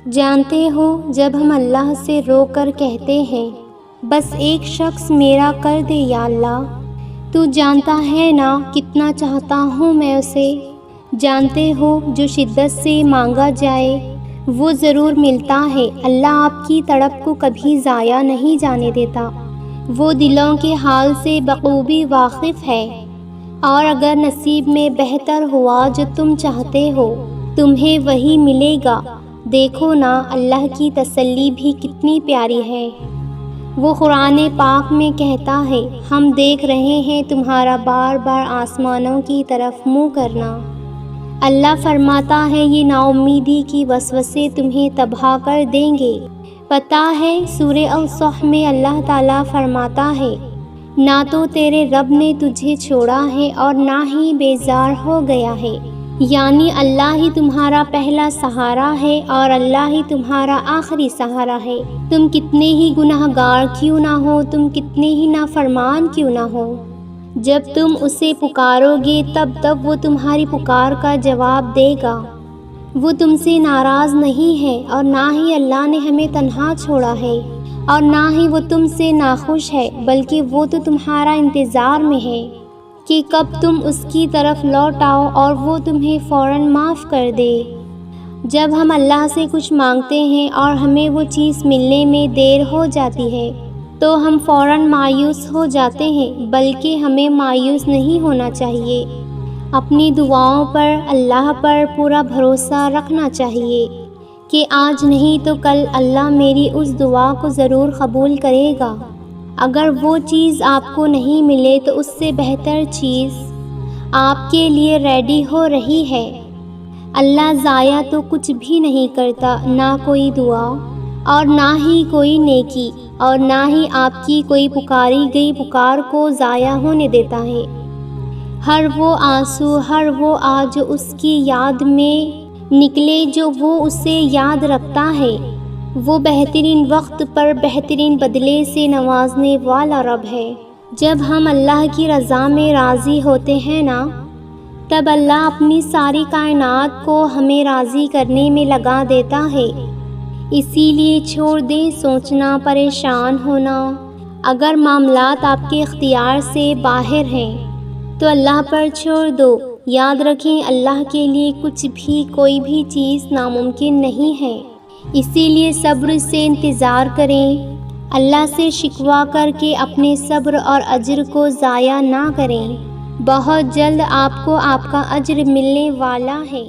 جانتے ہو جب ہم اللہ سے رو کر کہتے ہیں بس ایک شخص میرا کر دے یا اللہ، تو جانتا ہے نا کتنا چاہتا ہوں میں اسے۔ جانتے ہو جو شدت سے مانگا جائے وہ ضرور ملتا ہے۔ اللہ آپ کی تڑپ کو کبھی ضائع نہیں جانے دیتا، وہ دلوں کے حال سے بخوبی واقف ہے، اور اگر نصیب میں بہتر ہوا جو تم چاہتے ہو تمہیں وہی ملے گا۔ دیکھو نا اللہ کی تسلی بھی کتنی پیاری ہے۔ وہ قرآن پاک میں کہتا ہے ہم دیکھ رہے ہیں تمہارا بار بار آسمانوں کی طرف منہ کرنا۔ اللہ فرماتا ہے یہ نا امیدی کی وسوسے تمہیں تباہ کر دیں گے۔ پتہ ہے سورہ الصح میں اللہ تعالیٰ فرماتا ہے نہ تو تیرے رب نے تجھے چھوڑا ہے اور نہ ہی بیزار ہو گیا ہے، یعنی اللہ ہی تمہارا پہلا سہارا ہے اور اللہ ہی تمہارا آخری سہارا ہے۔ تم کتنے ہی گناہ گار کیوں نہ ہو، تم کتنے ہی نافرمان کیوں نہ ہو، جب تم اسے پکارو گے تب وہ تمہاری پکار کا جواب دے گا۔ وہ تم سے ناراض نہیں ہے اور نہ ہی اللہ نے ہمیں تنہا چھوڑا ہے، اور نہ ہی وہ تم سے ناخوش ہے، بلکہ وہ تو تمہارا انتظار میں ہے کہ کب تم اس کی طرف لوٹ آؤ اور وہ تمہیں فوراً معاف کر دے۔ جب ہم اللہ سے کچھ مانگتے ہیں اور ہمیں وہ چیز ملنے میں دیر ہو جاتی ہے تو ہم فوراً مایوس ہو جاتے ہیں، بلکہ ہمیں مایوس نہیں ہونا چاہیے۔ اپنی دعاؤں پر اللہ پر پورا بھروسہ رکھنا چاہیے کہ آج نہیں تو کل اللہ میری اس دعا کو ضرور قبول کرے گا۔ اگر وہ چیز آپ کو نہیں ملے تو اس سے بہتر چیز آپ کے لیے ریڈی ہو رہی ہے۔ اللہ ضائع تو کچھ بھی نہیں کرتا، نہ کوئی دعا اور نہ ہی کوئی نیکی، اور نہ ہی آپ کی کوئی پکاری گئی پکار کو ضائع ہونے دیتا ہے۔ ہر وہ آنسو، ہر وہ آہ جو اس کی یاد میں نکلے، جو وہ اسے یاد رکھتا ہے، وہ بہترین وقت پر بہترین بدلے سے نوازنے والا رب ہے۔ جب ہم اللہ کی رضا میں راضی ہوتے ہیں نا، تب اللہ اپنی ساری کائنات کو ہمیں راضی کرنے میں لگا دیتا ہے۔ اسی لیے چھوڑ دیں سوچنا، پریشان ہونا۔ اگر معاملات آپ کے اختیار سے باہر ہیں تو اللہ پر چھوڑ دو۔ یاد رکھیں اللہ کے لیے کچھ بھی، کوئی بھی چیز ناممکن نہیں ہے۔ اسی لیے صبر سے انتظار کریں، اللہ سے شکوہ کر کے اپنے صبر اور اجر کو ضائع نہ کریں۔ بہت جلد آپ کو آپ کا اجر ملنے والا ہے۔